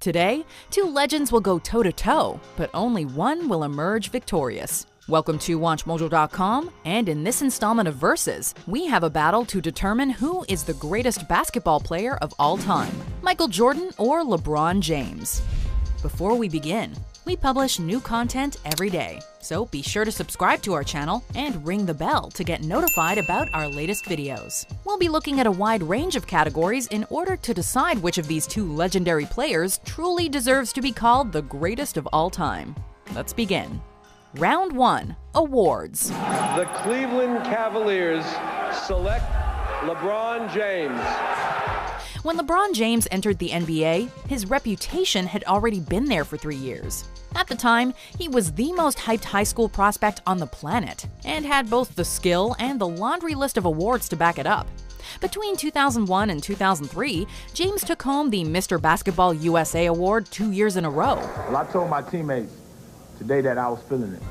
Today, two legends will go toe-to-toe, but only one will emerge victorious. Welcome to WatchMojo.com, and in this installment of Versus, we have a battle to determine who is the greatest basketball player of all time, Michael Jordan or LeBron James. Before we begin, we publish new content every day, so be sure to subscribe to our channel and ring the bell to get notified about our latest videos. We'll be looking at a wide range of categories in order to decide which of these two legendary players truly deserves to be called the greatest of all time. Let's begin. Round 1. Awards. The Cleveland Cavaliers select LeBron James. When LeBron James entered the NBA, his reputation had already been there for 3 years. At the time, he was the most hyped high school prospect on the planet, and had both the skill and the laundry list of awards to back it up. Between 2001 and 2003, James took home the Mr. Basketball USA award 2 years in a row. Well, I told my teammates today that I was feeling it.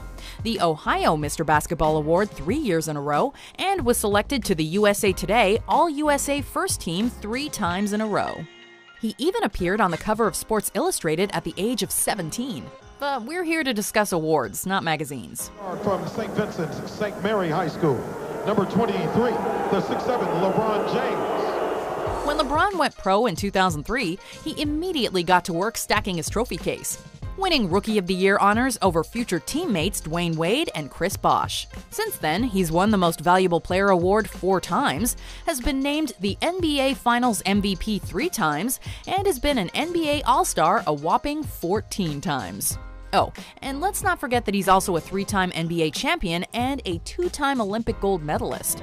The Ohio Mr. Basketball Award 3 years in a row, and was selected to the USA Today All-USA First Team 3 times in a row. He even appeared on the cover of Sports Illustrated at the age of 17. But we're here to discuss awards, not magazines. From St. Vincent's St. Mary High School, number 23, the 6'7", LeBron James. When LeBron went pro in 2003, he immediately got to work stacking his trophy case, winning Rookie of the Year honors over future teammates Dwayne Wade and Chris Bosh. Since then, he's won the Most Valuable Player award 4 times, has been named the NBA Finals MVP 3 times, and has been an NBA All-Star a whopping 14 times. Oh, and let's not forget that he's also a 3-time NBA champion and a 2-time Olympic gold medalist.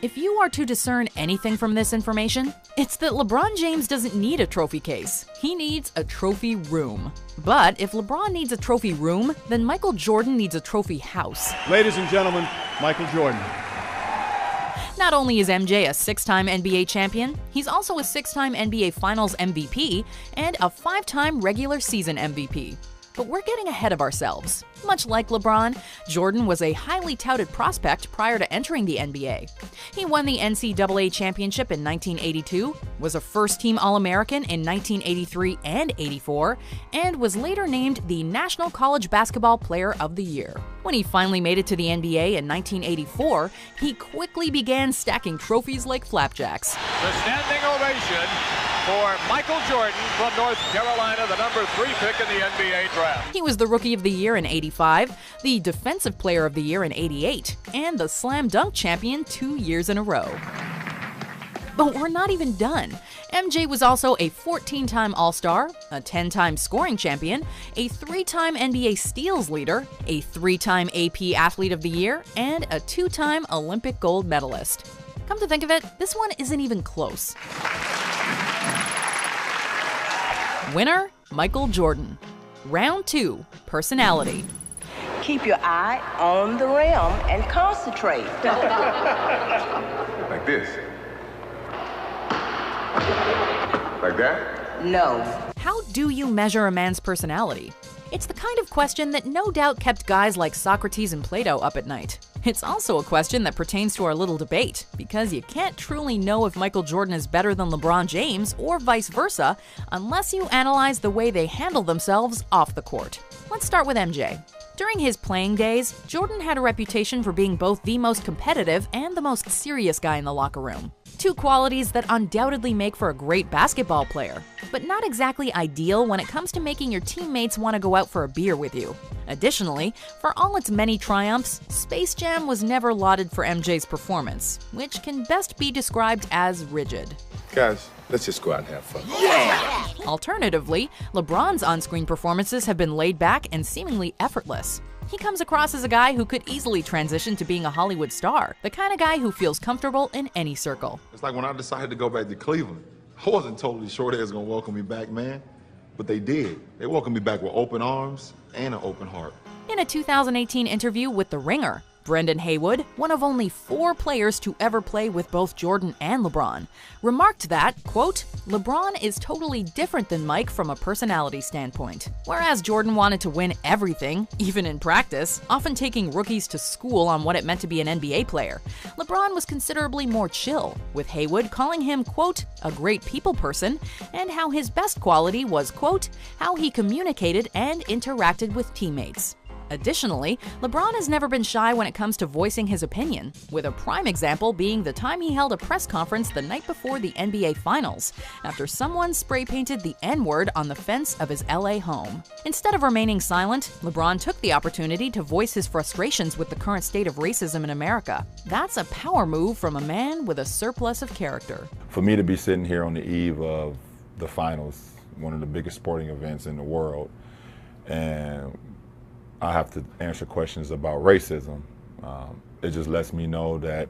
If you are to discern anything from this information, it's that LeBron James doesn't need a trophy case. He needs a trophy room. But if LeBron needs a trophy room, then Michael Jordan needs a trophy house. Ladies and gentlemen, Michael Jordan. Not only is MJ a 6-time NBA champion, he's also a 6-time NBA Finals MVP and a 5-time regular season MVP. But we're getting ahead of ourselves. Much like LeBron, Jordan was a highly touted prospect prior to entering the NBA. He won the NCAA championship in 1982, was a first-team All-American in 1983 and 84, and was later named the National College Basketball Player of the Year. When he finally made it to the NBA in 1984, he quickly began stacking trophies like flapjacks. The standing ovation for Michael Jordan from North Carolina, the number 3 pick in the NBA draft. He was the Rookie of the Year in 85, the Defensive Player of the Year in 88, and the Slam Dunk Champion 2 years in a row. But we're not even done. MJ was also a 14-time All-Star, a 10-time scoring champion, a 3-time NBA steals leader, a 3-time AP Athlete of the Year, and a 2-time Olympic gold medalist. Come to think of it, this one isn't even close. Winner, Michael Jordan. Round 2, personality. Keep your eye on the rim and concentrate. Like this. Like that? No. How do you measure a man's personality? It's the kind of question that no doubt kept guys like Socrates and Plato up at night. It's also a question that pertains to our little debate, because you can't truly know if Michael Jordan is better than LeBron James or vice versa unless you analyze the way they handle themselves off the court. Let's start with MJ. During his playing days, Jordan had a reputation for being both the most competitive and the most serious guy in the locker room. 2 qualities that undoubtedly make for a great basketball player, but not exactly ideal when it comes to making your teammates want to go out for a beer with you. Additionally, for all its many triumphs, Space Jam was never lauded for MJ's performance, which can best be described as rigid. Guys, let's just go out and have fun. Yeah! Alternatively, LeBron's on-screen performances have been laid back and seemingly effortless. He comes across as a guy who could easily transition to being a Hollywood star, the kind of guy who feels comfortable in any circle. It's like when I decided to go back to Cleveland, I wasn't totally sure they was gonna welcome me back, man. But they did. They welcomed me back with open arms and an open heart. In a 2018 interview with The Ringer, Brendan Haywood, one of only 4 players to ever play with both Jordan and LeBron, remarked that, quote, "LeBron is totally different than Mike from a personality standpoint." Whereas Jordan wanted to win everything, even in practice, often taking rookies to school on what it meant to be an NBA player, LeBron was considerably more chill, with Haywood calling him, quote, "a great people person," and how his best quality was, quote, "how he communicated and interacted with teammates." Additionally, LeBron has never been shy when it comes to voicing his opinion, with a prime example being the time he held a press conference the night before the NBA Finals, after someone spray-painted the N-word on the fence of his LA home. Instead of remaining silent, LeBron took the opportunity to voice his frustrations with the current state of racism in America. That's a power move from a man with a surplus of character. For me to be sitting here on the eve of the finals, one of the biggest sporting events in the world, and I have to answer questions about racism, it just lets me know that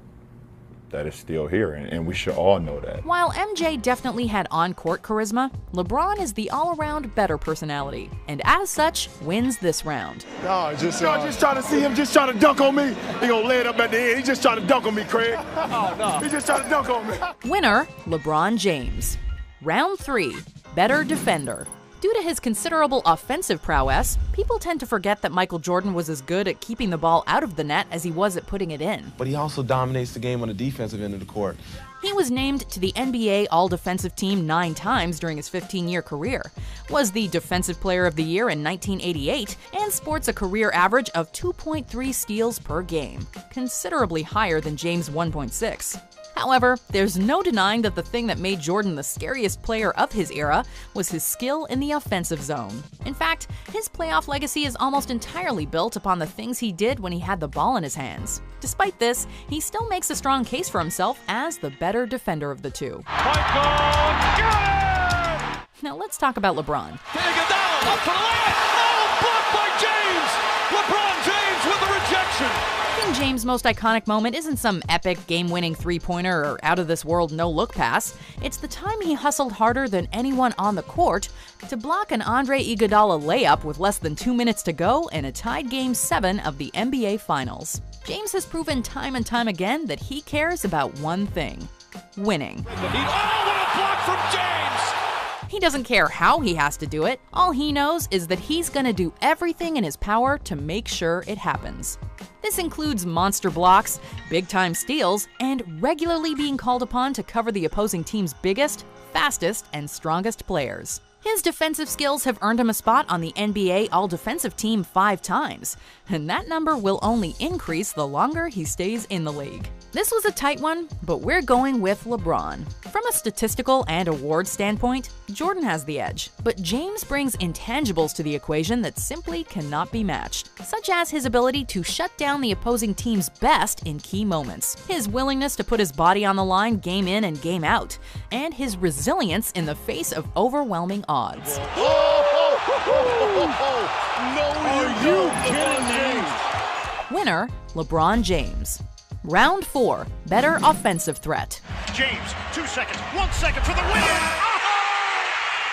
it's still here, and we should all know that. While MJ definitely had on-court charisma, LeBron is the all-around better personality, and as such, wins this round. No, just trying to see him just trying to dunk on me. He gonna lay it up at the end. He just trying to dunk on me, Craig. Oh, no. He just trying to dunk on me. Winner, LeBron James. Round 3, better defender. Due to his considerable offensive prowess, people tend to forget that Michael Jordan was as good at keeping the ball out of the net as he was at putting it in. But he also dominates the game on the defensive end of the court. He was named to the NBA All-Defensive Team 9 times during his 15-year career, was the Defensive Player of the Year in 1988, and sports a career average of 2.3 steals per game, considerably higher than James' 1.6. However, there's no denying that the thing that made Jordan the scariest player of his era was his skill in the offensive zone. In fact, his playoff legacy is almost entirely built upon the things he did when he had the ball in his hands. Despite this, he still makes a strong case for himself as the better defender of the two. Now let's talk about LeBron. Iguodala up for the layup. Oh, blocked by James. LeBron James with the rejection. I think James' most iconic moment isn't some epic game-winning three-pointer or out-of-this-world no-look pass. It's the time he hustled harder than anyone on the court to block an Andre Iguodala layup with less than 2 minutes to go in a tied Game 7 of the NBA Finals. James has proven time and time again that he cares about one thing: winning. Oh, what a block from James! He doesn't care how he has to do it. All he knows is that he's gonna do everything in his power to make sure it happens. This includes monster blocks, big-time steals, and regularly being called upon to cover the opposing team's biggest, fastest, and strongest players. His defensive skills have earned him a spot on the NBA All-Defensive Team 5 times, and that number will only increase the longer he stays in the league. This was a tight one, but we're going with LeBron. From a statistical and award standpoint, Jordan has the edge, but James brings intangibles to the equation that simply cannot be matched, such as his ability to shut down the opposing team's best in key moments, his willingness to put his body on the line game in and game out, and his resilience in the face of overwhelming odds. Winner, LeBron James. Round 4, better offensive threat. James, 2 seconds, 1 second for the win!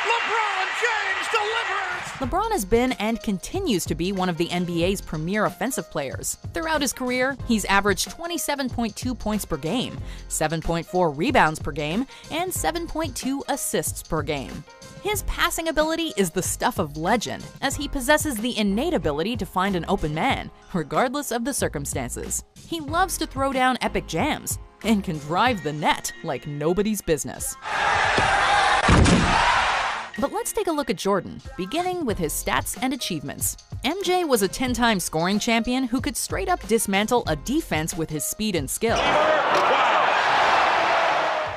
LeBron James delivers! LeBron has been and continues to be one of the NBA's premier offensive players. Throughout his career, he's averaged 27.2 points per game, 7.4 rebounds per game, and 7.2 assists per game. His passing ability is the stuff of legend, as he possesses the innate ability to find an open man, regardless of the circumstances. He loves to throw down epic jams, and can drive the net like nobody's business. But let's take a look at Jordan, beginning with his stats and achievements. MJ was a 10-time scoring champion who could straight up dismantle a defense with his speed and skill.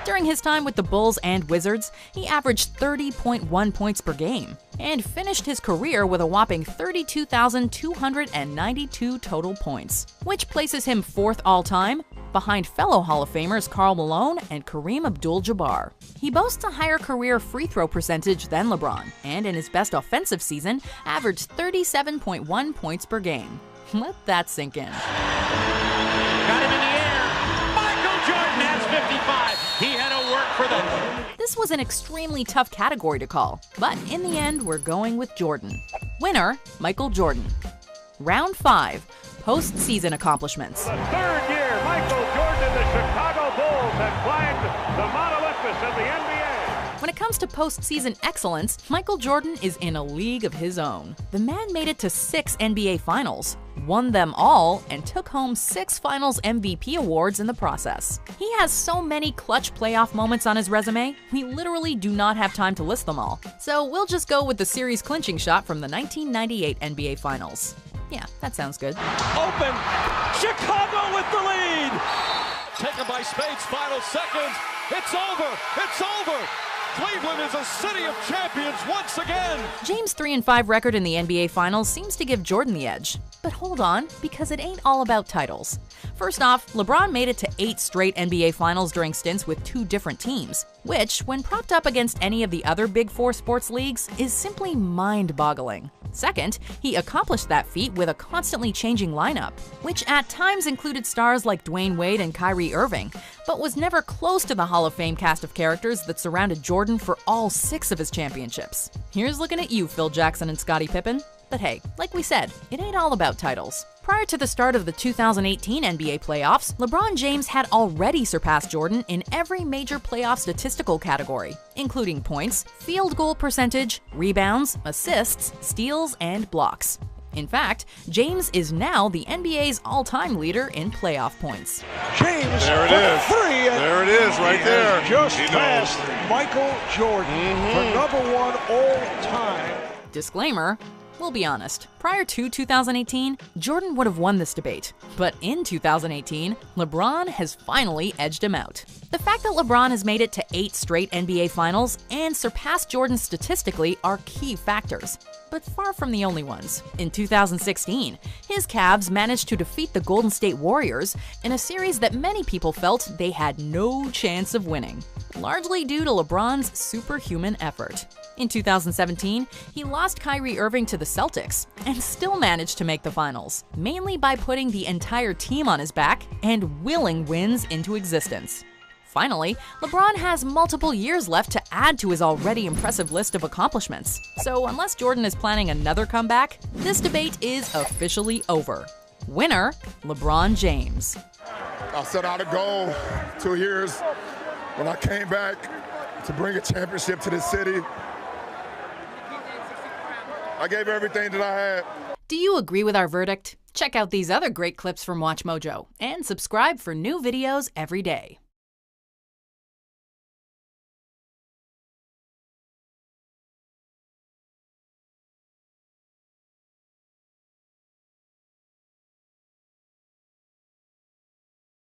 During his time with the Bulls and Wizards, he averaged 30.1 points per game, and finished his career with a whopping 32,292 total points, which places him 4th all-time, behind fellow Hall of Famers Karl Malone and Kareem Abdul-Jabbar. He boasts a higher career free throw percentage than LeBron, and in his best offensive season, averaged 37.1 points per game. Let that sink in. Got him in the air. Michael Jordan has 55. He had to work for them. This was an extremely tough category to call, but in the end, we're going with Jordan. Winner, Michael Jordan. Round 5, postseason accomplishments. The third year, Michael Jordan and the Chicago Bulls have climbed the Mount Olympus of the NBA. When it comes to postseason excellence, Michael Jordan is in a league of his own. The man made it to 6 NBA Finals, won them all, and took home 6 Finals MVP awards in the process. He has so many clutch playoff moments on his resume, we literally do not have time to list them all. So we'll just go with the series clinching shot from the 1998 NBA Finals. Yeah, that sounds good. Open, Chicago with the lead. Taken by Spades, final seconds. It's over, it's over. Cleveland is a city of champions once again. James' 3-5 record in the NBA Finals seems to give Jordan the edge. But hold on, because it ain't all about titles. First off, LeBron made it to 8 straight NBA Finals during stints with 2 different teams, which, when propped up against any of the other Big 4 sports leagues, is simply mind-boggling. Second, he accomplished that feat with a constantly changing lineup, which at times included stars like Dwayne Wade and Kyrie Irving, but was never close to the Hall of Fame cast of characters that surrounded Jordan for all 6 of his championships. Here's looking at you, Phil Jackson and Scottie Pippen. But hey, like we said, it ain't all about titles. Prior to the start of the 2018 NBA playoffs, LeBron James had already surpassed Jordan in every major playoff statistical category, including points, field goal percentage, rebounds, assists, steals, and blocks. In fact, James is now the NBA's all-time leader in playoff points. James, There it is. 3. There it is, right there. Just He knows. passed Michael Jordan for #1 all-time. Disclaimer, we'll be honest, prior to 2018, Jordan would have won this debate. But in 2018, LeBron has finally edged him out. The fact that LeBron has made it to 8 straight NBA Finals and surpassed Jordan statistically are key factors, but far from the only ones. In 2016, his Cavs managed to defeat the Golden State Warriors in a series that many people felt they had no chance of winning, largely due to LeBron's superhuman effort. In 2017, he lost Kyrie Irving to the Celtics and still managed to make the finals, mainly by putting the entire team on his back and willing wins into existence. Finally, LeBron has multiple years left to add to his already impressive list of accomplishments. So unless Jordan is planning another comeback, this debate is officially over. Winner, LeBron James. I set out a goal 2 years when I came back to bring a championship to this city. I gave everything that I had. Do you agree with our verdict? Check out these other great clips from Watch Mojo and subscribe for new videos every day.